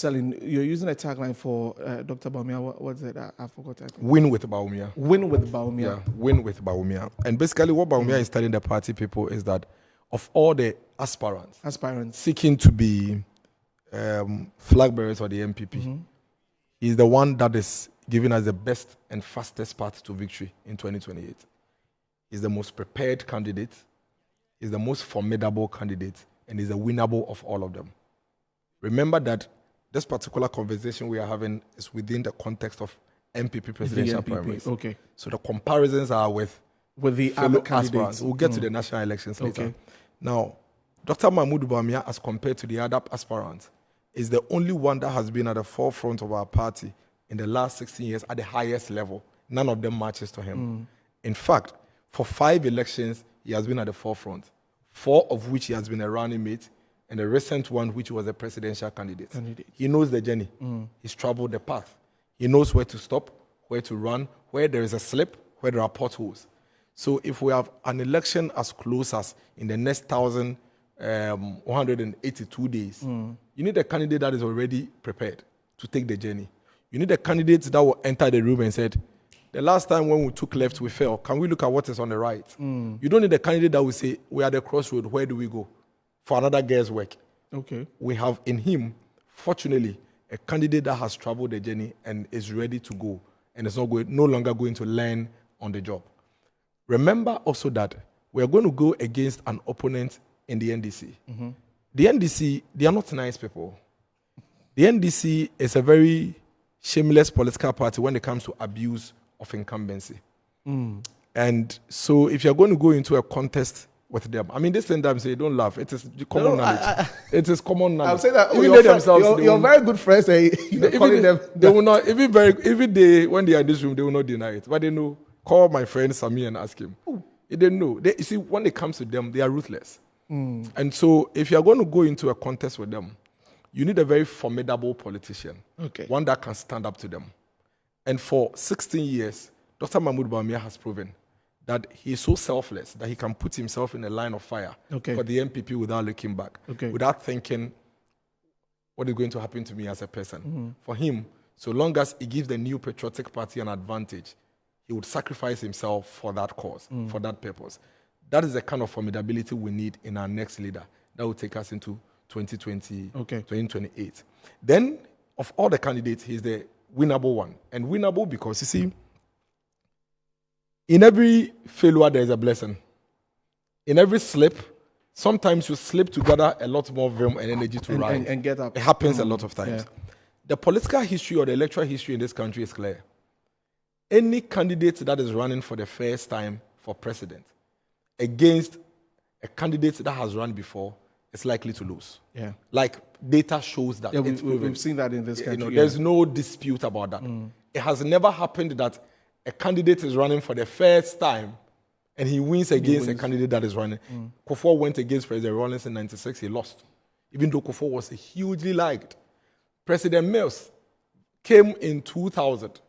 selling. You're using a tagline for Dr. Bawumia. What's it? I forgot. I think. Win with Bawumia. Win with Bawumia. Yeah, win with Bawumia. And basically what Bawumia is telling the party people is that of all the aspirants seeking to be flag bearers for the NPP, he's the one that is giving us the best and fastest path to victory in 2028. He's the most prepared candidate, he's the most formidable candidate, and he's the winnable of all of them. Remember that this particular conversation we are having is within the context of NPP presidential primaries. Okay. So the comparisons are with the fellow other candidates. aspirants. We'll get to the national elections later. Okay. Now, Dr. Mahmoud Bawumia, as compared to the other aspirants, is the only one that has been at the forefront of our party in the last 16 years at the highest level. None of them matches to him. In fact, for 5 elections, he has been at the forefront, 4 of which he has been a running mate, and the recent one, which was a presidential candidate. He knows the journey. He's traveled the path. He knows where to stop, where to run, where there is a slip, where there are potholes. So if we have an election as close as in the next 1,182 days, you need a candidate that is already prepared to take the journey. You need a candidate that will enter the room and said, the last time when we took left, we fell. Can we look at what is on the right? You don't need a candidate that will say, we are at the crossroad, where do we go? For another guess work. Okay. We have in him, fortunately, a candidate that has traveled the journey and is ready to go and is no longer going to learn on the job. Remember also that we are going to go against an opponent in the NDC. The NDC, they are not nice people. The NDC is a very shameless political party when it comes to abuse of incumbency. And so if you're going to go into a contest with them, I mean, this thing that I'm saying, don't laugh. It is common knowledge. It is common knowledge. I'll say that even they themselves, you're very good friends. You're calling them. They will not, even they, when they are in this room, they will not deny it. But they know. Call my friend Sami and ask him. They didn't know. You see, when it comes to them, they are ruthless. And so if you're going to go into a contest with them, you need a very formidable politician. One that can stand up to them. And for 16 years, Dr. Mahmoud Bawumia has proven that he is so selfless that he can put himself in a line of fire for the NPP without looking back, without thinking, what is going to happen to me as a person? For him, so long as he gives the new patriotic party an advantage, he would sacrifice himself for that cause, for that purpose. That is the kind of formidability we need in our next leader that will take us into 2028. Then, of all the candidates, he's the winnable one. And winnable because, you see, in every failure, there is a blessing. In every slip, sometimes you slip to gather a lot more vim and energy to rise. And get up. It happens a lot of times. The political history or the electoral history in this country is clear. Any candidate that is running for the first time for president against a candidate that has run before is likely to lose. Like data shows that. We've seen that in this country. There's no dispute about that. It has never happened that a candidate is running for the first time and he wins against a candidate that is running. Kufuor went against President Rawlings in 1996, he lost. Even though Kufuor was hugely liked. President Mills came in 2000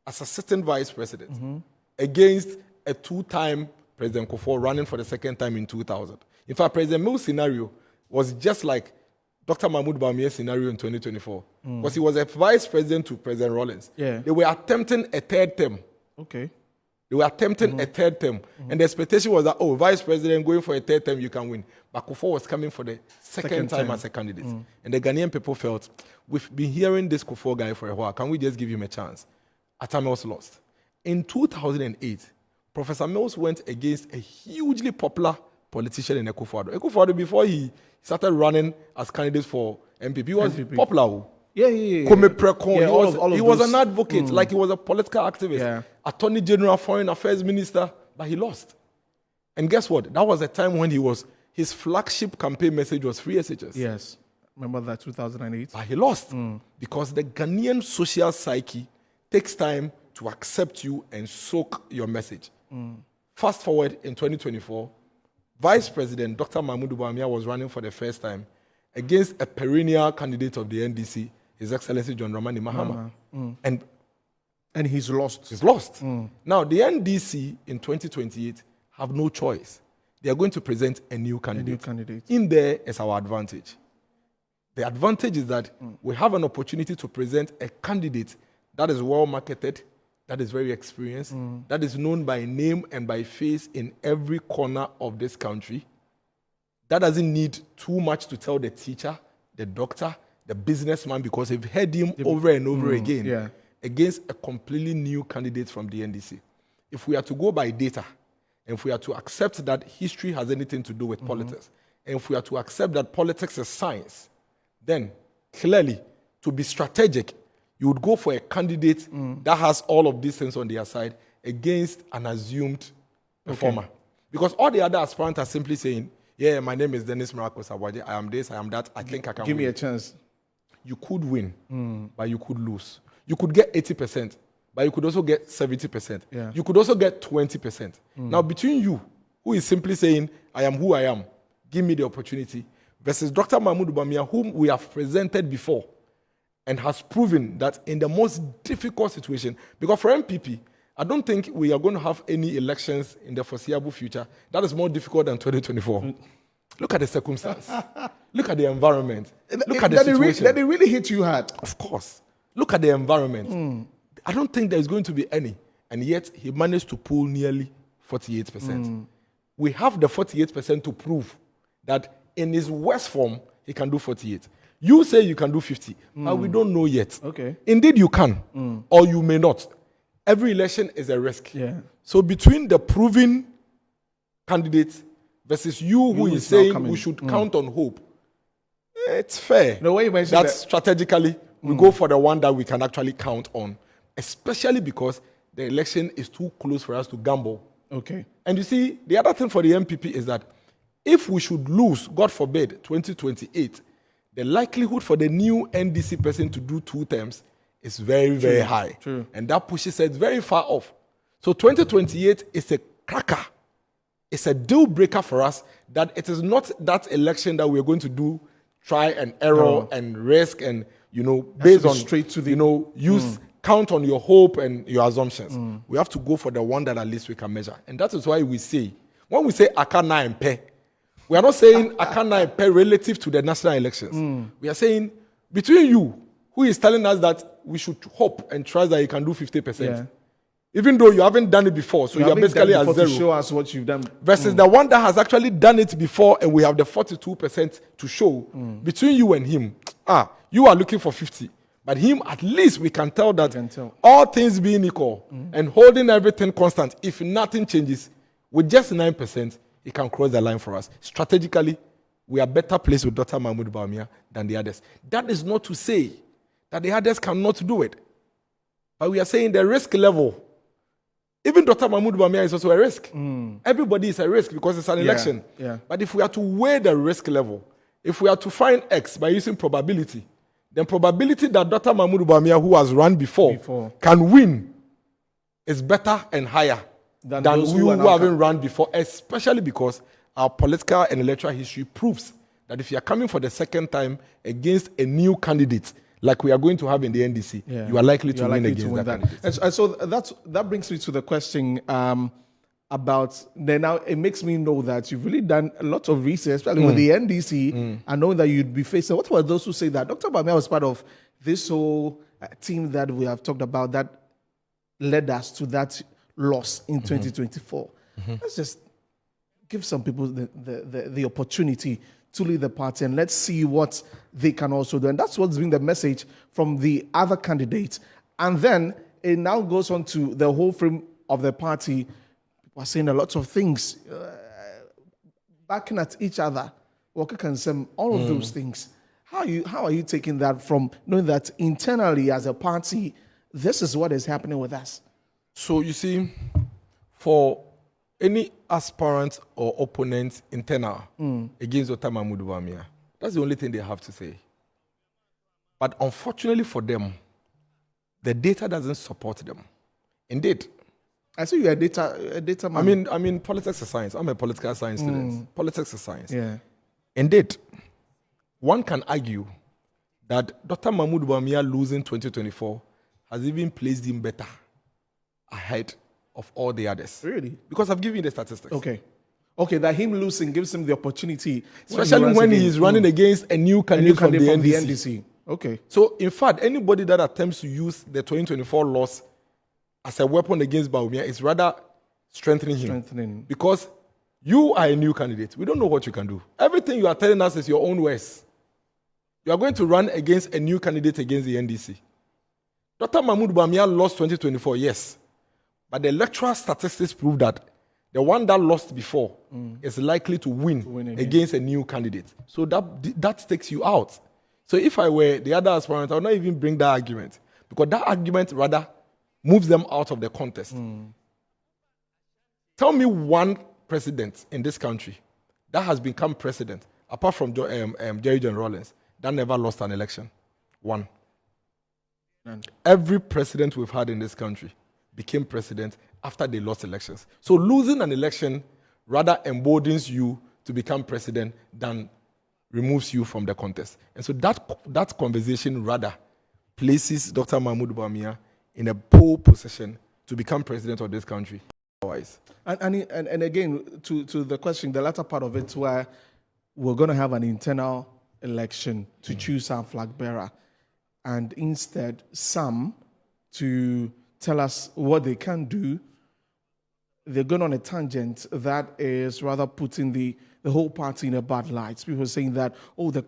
as assistant vice president against a 2-time President Kufuor running for the second time in 2000. In fact, President Mills' scenario was just like Dr. Mahmoud Bawumia's scenario in 2024. Because he was a vice president to President Rawlings. They were attempting a third term. They were attempting a third term. And the expectation was that, vice president going for a third term, you can win. But Kufuor was coming for the second time as a candidate. And the Ghanaian people felt, we've been hearing this Kufuor guy for a while. Can we just give him a chance? Atta Mills lost. In 2008, Professor Mills went against a hugely popular politician in Ekufuor. Ekufuor, before he started running as candidate for NPP, he was popular. He was an advocate, like he was a political activist, attorney general, foreign affairs minister, but he lost. And guess what? That was a time when his flagship campaign message was free SHS. Yes, remember that 2008? But he lost because the Ghanaian social psyche takes time to accept you and soak your message. Fast forward in 2024, Vice President Dr. Mahmoud Bawumia was running for the first time against a perennial candidate of the NDC, His Excellency John Dramani Mahama. And he's lost. He's lost. Now, the NDC in 2028 have no choice. They are going to present a new candidate. In there is our advantage. The advantage is that we have an opportunity to present a candidate that is well marketed, that is very experienced, that is known by name and by face in every corner of this country, that doesn't need too much to tell the teacher, the doctor, the businessman, because they've heard him over and over again against a completely new candidate from the NDC. If we are to go by data, and if we are to accept that history has anything to do with politics, and if we are to accept that politics is science, then clearly, to be strategic, you would go for a candidate that has all of these things on their side against an assumed performer. Because all the other aspirants are simply saying, yeah, my name is Dennis Miracles Aboagye, I am this, I am that, I think I can win. Give me a chance. You could win, but you could lose. You could get 80%, but you could also get 70%. Yeah. You could also get 20%. Now, between you, who is simply saying, I am who I am, give me the opportunity, versus Dr. Mahmoud Bawumia, whom we have presented before, and has proven that in the most difficult situation, because for NPP, I don't think we are going to have any elections in the foreseeable future that is more difficult than 2024. Look at the circumstance. Look at the environment. Look at the situation. Did it really hit you hard? Of course. Look at the environment. I don't think there's going to be any. And yet, he managed to pull nearly 48%. We have the 48% to prove that in his worst form, he can do 48. You say you can do 50, but we don't know yet. Okay. Indeed, you can, or you may not. Every election is a risk. Yeah. So between the proven candidate versus you who is saying we should count on hope, it's fair. No way you mentioned that strategically we go for the one that we can actually count on, especially because the election is too close for us to gamble. Okay. And you see, the other thing for the NPP is that if we should lose, God forbid, 2028, the likelihood for the new NDC person to do 2 terms is very, very high. True. And that pushes it very far off. So 2028 is a cracker. It's a deal breaker for us that it is not that election that we're going to do try and error and risk and, based on straight to the, count on your hope and your assumptions. We have to go for the one that at least we can measure. And that is why we say, when we say Akana and Pe, we are not saying Akana and Pe relative to the national elections. We are saying between you, who is telling us that we should hope and trust that you can do 50%. Yeah. Even though you haven't done it before, so you are basically at zero. To show us what you've done. Versus the one that has actually done it before and we have the 42% to show. Between you and him, you are looking for 50. But him, at least we can tell that all things being equal and holding everything constant, if nothing changes, with just 9%, he can cross the line for us. Strategically, we are better placed with Dr. Mahmoud Bawumia than the others. That is not to say that the others cannot do it. But we are saying the risk level, even Dr. Mahmoud Bawumia is also a risk. Everybody is a risk because it's an election. Yeah. But if we are to weigh the risk level, if we are to find X by using probability, then probability that Dr. Mahmoud Bawumia, who has run before can win is better and higher than who haven't run before, especially because our political and electoral history proves that if you are coming for the second time against a new candidate, like we are going to have in the NDC, you are likely to win against that candidate. And so that brings me to the question about, then now it makes me know that you've really done a lot of research, especially with the NDC, and knowing that you'd be facing. What were those who say that? Dr. Bawumia was part of this whole team that we have talked about that led us to that loss in 2024. Let's just give some people the opportunity to lead the party, and let's see what they can also do. And that's what's been the message from the other candidates. And then it now goes on to the whole frame of the party. People are saying a lot of things, backing at each other, all of those things. How are you taking that from knowing that internally as a party, this is what is happening with us? So you see, for any aspirant or opponent internal against Dr. Mahmoud Bawumia, that's the only thing they have to say. But unfortunately for them, the data doesn't support them. Indeed. I see you're a data man. I mean, politics is science. I'm a political science student. Politics is science. Yeah. Indeed, one can argue that Dr. Mahmoud Bawumia losing 2024 has even placed him better ahead of all the others. Really? Because I've given you the statistics. Okay. Okay, that him losing gives him the opportunity, especially when he is running against a new candidate, from the NDC. Okay. So, in fact, anybody that attempts to use the 2024 loss as a weapon against Bawumia is rather strengthening him. Because you are a new candidate. We don't know what you can do. Everything you are telling us is your own words. You are going to run against a new candidate against the NDC. Dr. Mahmoud Bawumia lost 2024, yes. But the electoral statistics prove that the one that lost before is likely to win against a new candidate. So that takes you out. So if I were the other aspirant, I would not even bring that argument. Because that argument rather moves them out of the contest. Tell me one president in this country that has become president, apart from Jerry John Rawlings, that never lost an election. One. Every president we've had in this country became president after they lost elections. So losing an election rather emboldens you to become president than removes you from the contest. And so that conversation rather places Dr. Mahmoud Bawumia in a pole position to become president of this country. Otherwise. And again, to the question, the latter part of it, where we're going to have an internal election to choose our flag bearer, and instead some to tell us what they can do, they're going on a tangent that is rather putting the whole party in a bad light. People are saying that,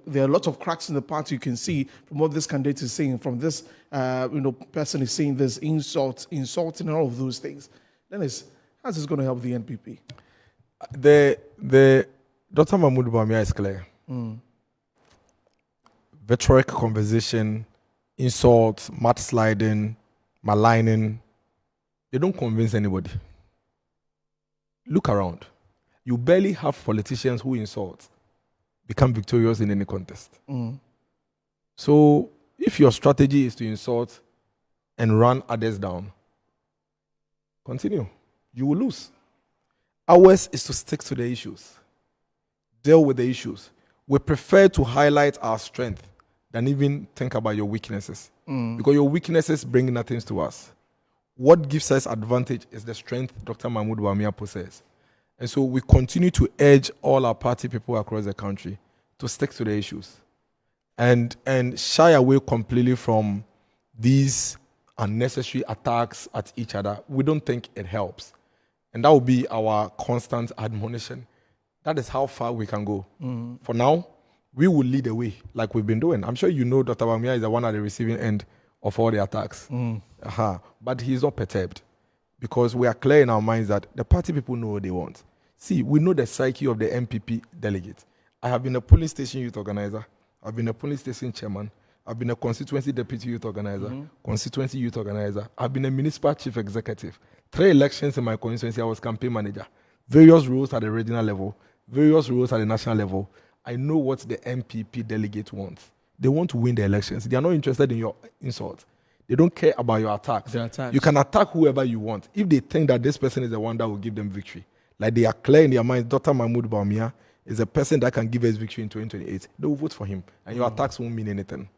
there are lots of cracks in the party you can see from what this candidate is saying, from this person is saying this, insulting and all of those things. Then how's this going to help the NPP? The Dr. Mahmoud Bawumia is clear. Rhetoric, conversation, insults, mudsliding, maligning, they don't convince anybody. Look around. You barely have politicians who insult become victorious in any contest. So if your strategy is to insult and run others down, continue. You will lose. Ours is to stick to the issues, deal with the issues. We prefer to highlight our strength than even think about your weaknesses. Because your weaknesses bring nothing to us. What gives us advantage is the strength Dr. Mahmoud Bawumia possesses. And so we continue to urge all our party people across the country to stick to the issues and shy away completely from these unnecessary attacks at each other. We don't think it helps. And that will be our constant admonition. That is how far we can go. For now, we will lead the way like we've been doing. I'm sure you know Dr. Bawumia is the one at the receiving end of all the attacks. But he's not perturbed because we are clear in our minds that the party people know what they want. See, we know the psyche of the NPP delegate. I have been a polling station youth organizer. I've been a polling station chairman. I've been a constituency deputy youth organizer, constituency youth organizer. I've been a municipal chief executive. 3 elections in my constituency, I was campaign manager. Various roles at the regional level, various roles at the national level. I know what the NPP delegate wants. They want to win the elections. They are not interested in your insult. They don't care about your attacks. You can attack whoever you want if they think that this person is the one that will give them victory. Like they are clear in their minds, Dr. Mahmoud Bawumia is a person that can give us victory in 2028. They will vote for him, and your attacks won't mean anything.